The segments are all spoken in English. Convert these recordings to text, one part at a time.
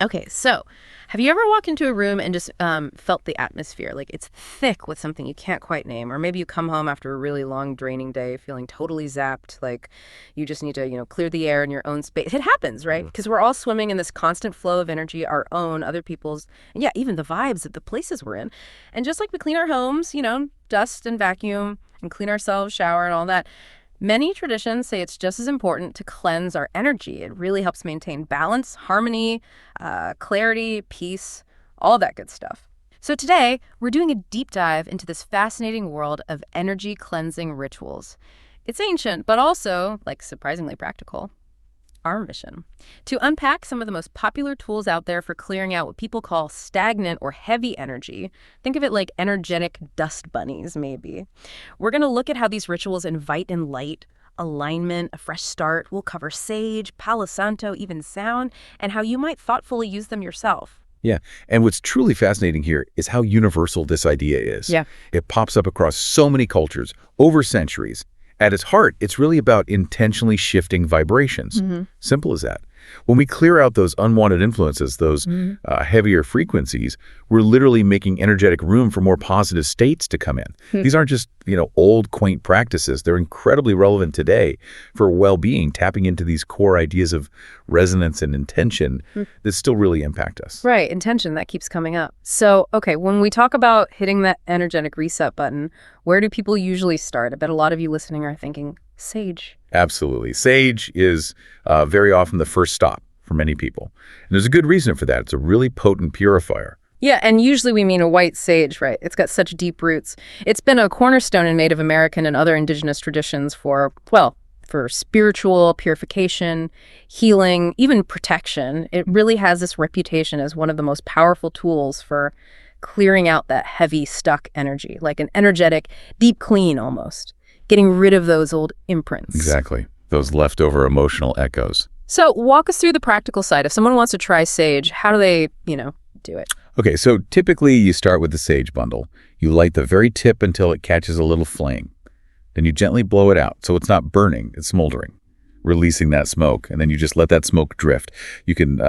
Okay, so have you ever walked into a room and just felt the atmosphere? Like it's thick with something you can't quite name. Or maybe you come home after a really long, draining day feeling totally zapped, like you just need to, clear the air in your own space. It happens, right? Because we're all swimming in this constant flow of energy, our own, other people's, and yeah, even the vibes of the places we're in. And just like we clean our homes, dust and vacuum and clean ourselves, shower and all that, many traditions say it's just as important to cleanse our energy. It really helps maintain balance, harmony, clarity, peace, all that good stuff. So today, we're doing a deep dive into this fascinating world of energy cleansing rituals. It's ancient, but also, surprisingly practical. Our mission: to unpack some of the most popular tools out there for clearing out what people call stagnant or heavy energy. Think of it like energetic dust bunnies, maybe. We're going to look at how these rituals invite in light, alignment, a fresh start. We'll cover sage, Palo Santo, even sound, and how you might thoughtfully use them yourself. Yeah, and what's truly fascinating here is how universal this idea is. Yeah. It pops up across so many cultures, over centuries. At its heart, it's really about intentionally shifting vibrations. Simple as that. When we clear out those unwanted influences, those heavier frequencies, we're literally making energetic room for more positive states to come in. These aren't just, old, quaint practices. They're incredibly relevant today for well-being, tapping into these core ideas of resonance and intention that still really impact us. Right, intention, that keeps coming up. So, okay, when we talk about hitting that energetic reset button, where do people usually start? I bet a lot of you listening are thinking, sage. Absolutely. Sage is very often the first stop for many people. And there's a good reason for that. It's a really potent purifier. Yeah, and usually we mean a white sage, right? It's got such deep roots. It's been a cornerstone in Native American and other indigenous traditions for spiritual purification, healing, even protection. It really has this reputation as one of the most powerful tools for clearing out that heavy, stuck energy, like an energetic, deep clean almost. Getting rid of those old imprints. Exactly. Those leftover emotional echoes. So walk us through the practical side. If someone wants to try sage, how do they, do it? Okay, so typically you start with the sage bundle. You light the very tip until it catches a little flame. Then you gently blow it out so it's not burning, it's smoldering, releasing that smoke. And then you just let that smoke drift. You can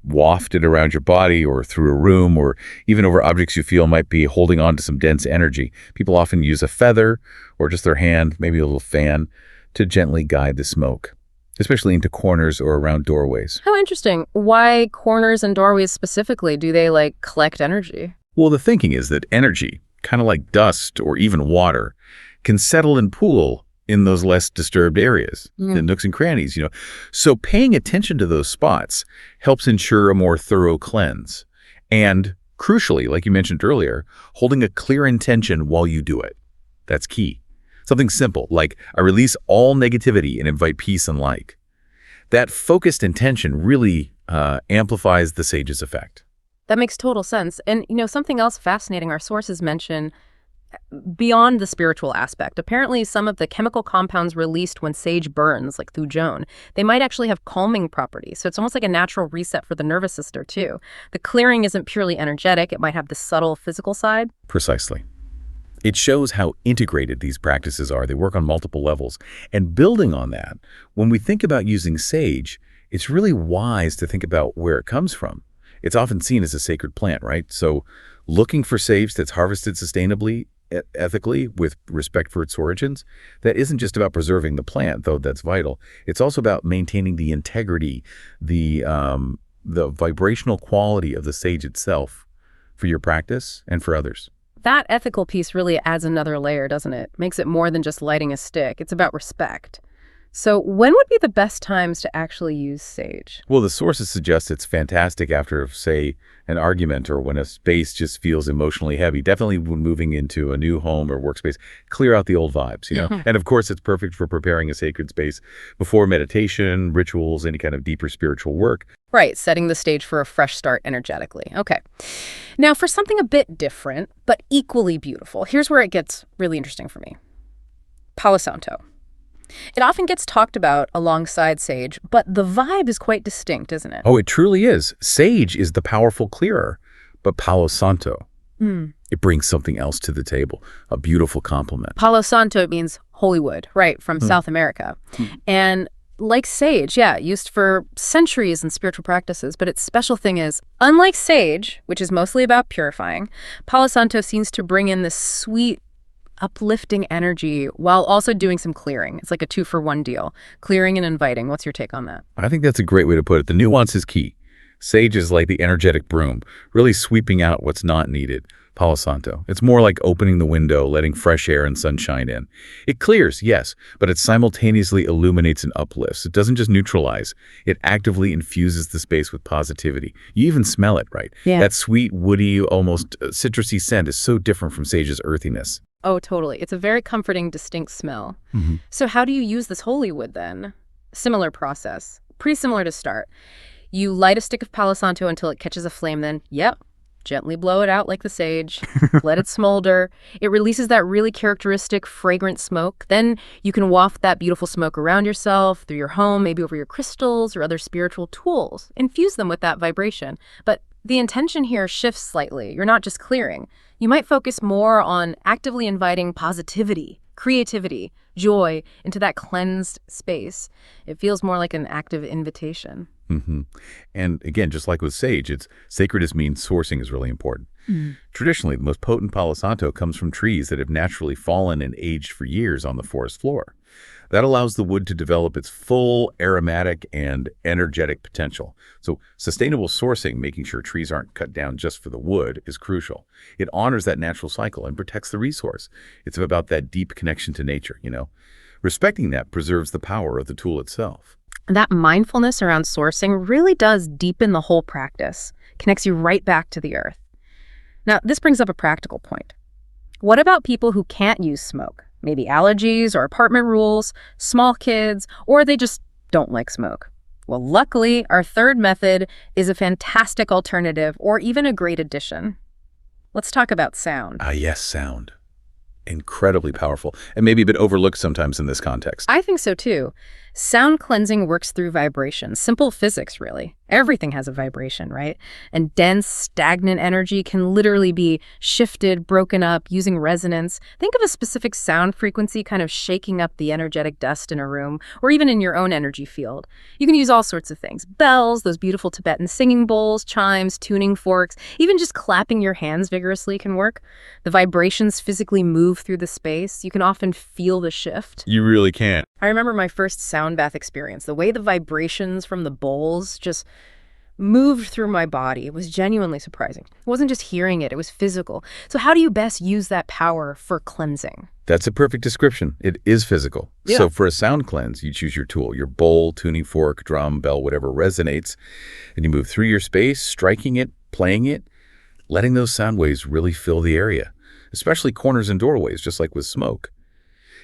waft it around your body or through a room or even over objects you feel might be holding on to some dense energy. People often use a feather or just their hand, maybe a little fan, to gently guide the smoke, especially into corners or around doorways. How interesting. Why corners and doorways specifically? Do they collect energy? Well, the thinking is that energy, kind of like dust or even water, can settle and pool in those less disturbed areas, the nooks and crannies, So paying attention to those spots helps ensure a more thorough cleanse. And crucially, like you mentioned earlier, holding a clear intention while you do it. That's key. Something simple, like I release all negativity and invite peace and light. That focused intention really amplifies the sage's effect. That makes total sense. And, something else fascinating our sources mention beyond the spiritual aspect. Apparently, some of the chemical compounds released when sage burns, like thujone, they might actually have calming properties. So it's almost like a natural reset for the nervous system, too. The clearing isn't purely energetic. It might have the subtle physical side. Precisely. It shows how integrated these practices are. They work on multiple levels. And building on that, when we think about using sage, it's really wise to think about where it comes from. It's often seen as a sacred plant, right? So looking for sage that's harvested sustainably, ethically, with respect for its origins, that isn't just about preserving the plant, though that's vital. It's also about maintaining the integrity, the vibrational quality of the sage itself for your practice and for others. That ethical piece really adds another layer, doesn't it? Makes it more than just lighting a stick. It's about respect. So when would be the best times to actually use sage? Well, the sources suggest it's fantastic after, say, an argument or when a space just feels emotionally heavy. Definitely when moving into a new home or workspace, clear out the old vibes, And of course, it's perfect for preparing a sacred space before meditation, rituals, any kind of deeper spiritual work. Right, setting the stage for a fresh start energetically. Okay. Now, for something a bit different, but equally beautiful, here's where it gets really interesting for me. Palo Santo. It often gets talked about alongside sage, but the vibe is quite distinct, isn't it? Oh, it truly is. Sage is the powerful clearer, but Palo Santo, it brings something else to the table, a beautiful complement. Palo Santo means holy wood, right, from South America. And like sage, yeah, used for centuries in spiritual practices. But its special thing is, unlike sage, which is mostly about purifying, Palo Santo seems to bring in this sweet, uplifting energy while also doing some clearing. It's like a 2-for-1 deal. Clearing and inviting. What's your take on that? I think that's a great way to put it. The nuance is key. Sage is like the energetic broom, really sweeping out what's not needed. Palo Santo. It's more like opening the window, letting fresh air and sunshine in. It clears, yes, but it simultaneously illuminates and uplifts. It doesn't just neutralize. It actively infuses the space with positivity. You even smell it, right? Yeah. That sweet, woody, almost citrusy scent is so different from sage's earthiness. Oh, totally. It's a very comforting, distinct smell. Mm-hmm. So how do you use this holy wood then? Similar process. Pretty similar to start. You light a stick of Palo Santo until it catches a flame, then, gently blow it out like the sage. Let it smolder. It releases that really characteristic fragrant smoke. Then you can waft that beautiful smoke around yourself, through your home, maybe over your crystals or other spiritual tools. Infuse them with that vibration. But the intention here shifts slightly. You're not just clearing. You might focus more on actively inviting positivity, creativity, joy into that cleansed space. It feels more like an active invitation. Mm-hmm. And again, just like with sage, it's sacredness means sourcing is really important. Traditionally, the most potent Palo Santo comes from trees that have naturally fallen and aged for years on the forest floor. That allows the wood to develop its full aromatic and energetic potential. So sustainable sourcing, making sure trees aren't cut down just for the wood, is crucial. It honors that natural cycle and protects the resource. It's about that deep connection to nature, Respecting that preserves the power of the tool itself. That mindfulness around sourcing really does deepen the whole practice, connects you right back to the earth. Now, this brings up a practical point. What about people who can't use smoke? Maybe allergies or apartment rules, small kids, or they just don't like smoke. Well, luckily, our third method is a fantastic alternative or even a great addition. Let's talk about sound. Yes, sound. Incredibly powerful, and maybe a bit overlooked sometimes in this context. I think so too. Sound cleansing works through vibration. Simple physics, really. Everything has a vibration, right? And dense, stagnant energy can literally be shifted, broken up, using resonance. Think of a specific sound frequency kind of shaking up the energetic dust in a room, or even in your own energy field. You can use all sorts of things. Bells, those beautiful Tibetan singing bowls, chimes, tuning forks, even just clapping your hands vigorously can work. The vibrations physically move through the space. You can often feel the shift. You really can. I remember my first sound bath experience. The way the vibrations from the bowls just moved through my body. It was genuinely surprising. It wasn't just hearing it, it was physical. So how do you best use that power for cleansing? That's a perfect description. It is physical. Yeah. So for a sound cleanse, you choose your tool, your bowl, tuning fork, drum, bell, whatever resonates, and you move through your space, striking it, playing it, letting those sound waves really fill the area, especially corners and doorways, just like with smoke.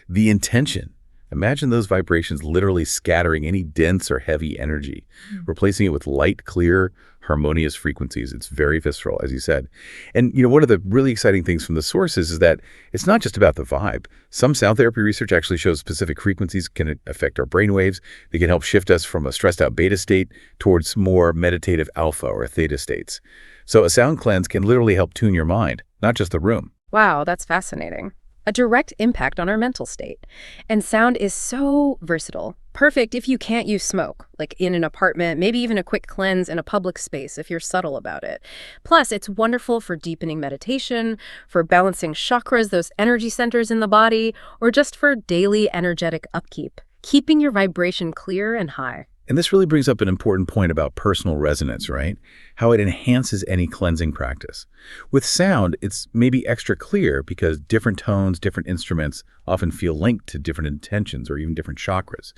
The intention. Imagine those vibrations literally scattering any dense or heavy energy, replacing it with light, clear, harmonious frequencies. It's very visceral, as you said. And, one of the really exciting things from the sources is that it's not just about the vibe. Some sound therapy research actually shows specific frequencies can affect our brainwaves. They can help shift us from a stressed out beta state towards more meditative alpha or theta states. So a sound cleanse can literally help tune your mind, not just the room. Wow, that's fascinating. A direct impact on our mental state. And sound is so versatile. Perfect if you can't use smoke, like in an apartment, maybe even a quick cleanse in a public space if you're subtle about it. Plus, it's wonderful for deepening meditation, for balancing chakras, those energy centers in the body, or just for daily energetic upkeep, keeping your vibration clear and high. And this really brings up an important point about personal resonance, right? How it enhances any cleansing practice. With sound, it's maybe extra clear because different tones, different instruments often feel linked to different intentions or even different chakras.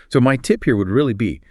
So my tip here would really be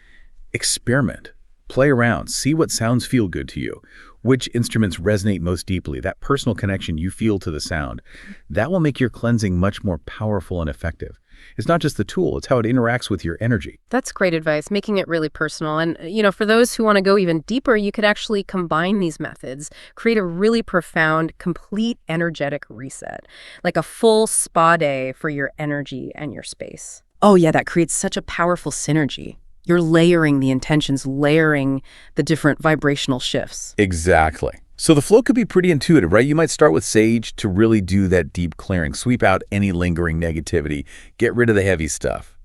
experiment, play around, see what sounds feel good to you, which instruments resonate most deeply, that personal connection you feel to the sound. That will make your cleansing much more powerful and effective. It's not just the tool, it's how it interacts with your energy. That's great advice, making it really personal. And, for those who want to go even deeper, you could actually combine these methods, create a really profound, complete energetic reset, like a full spa day for your energy and your space. Oh yeah, that creates such a powerful synergy. You're layering the intentions, layering the different vibrational shifts. Exactly. So the flow could be pretty intuitive, right? You might start with sage to really do that deep clearing, sweep out any lingering negativity, get rid of the heavy stuff.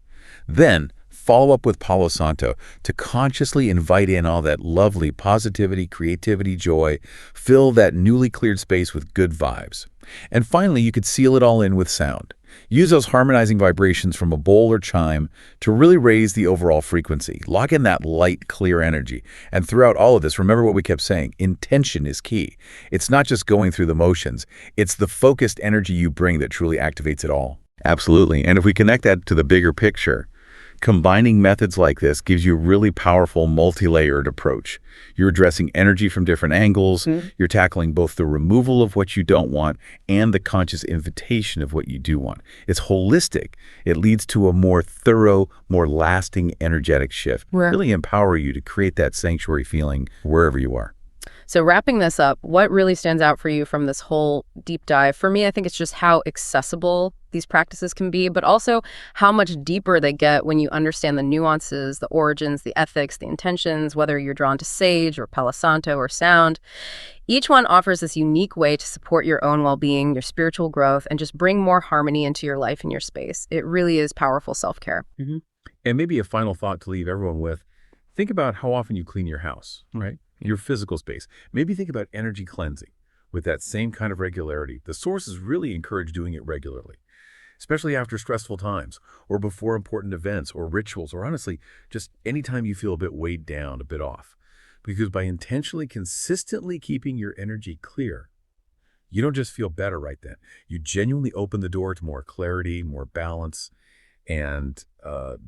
Then follow up with Palo Santo to consciously invite in all that lovely positivity, creativity, joy, fill that newly cleared space with good vibes. And finally, you could seal it all in with sound. Use those harmonizing vibrations from a bowl or chime to really raise the overall frequency. Lock in that light, clear energy. And throughout all of this, remember what we kept saying, intention is key. It's not just going through the motions, it's the focused energy you bring that truly activates it all. Absolutely. And if we connect that to the bigger picture, combining methods like this gives you a really powerful multi-layered approach. You're addressing energy from different angles. You're tackling both the removal of what you don't want and the conscious invitation of what you do want. It's holistic. It leads to a more thorough, more lasting energetic shift. Really empower you to create that sanctuary feeling wherever you are. So wrapping this up, what really stands out for you from this whole deep dive? For me, I think it's just how accessible these practices can be, but also how much deeper they get when you understand the nuances, the origins, the ethics, the intentions, whether you're drawn to sage or Palo Santo or sound. Each one offers this unique way to support your own well-being, your spiritual growth, and just bring more harmony into your life and your space. It really is powerful self-care. And maybe a final thought to leave everyone with. Think about how often you clean your house, right? Your physical space. Maybe think about energy cleansing with that same kind of regularity. The sources really encourage doing it regularly, especially after stressful times or before important events or rituals, or honestly, just anytime you feel a bit weighed down, a bit off. Because by intentionally, consistently keeping your energy clear, you don't just feel better right then. You genuinely open the door to more clarity, more balance, and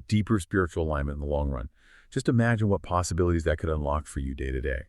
deeper spiritual alignment in the long run. Just imagine what possibilities that could unlock for you day to day.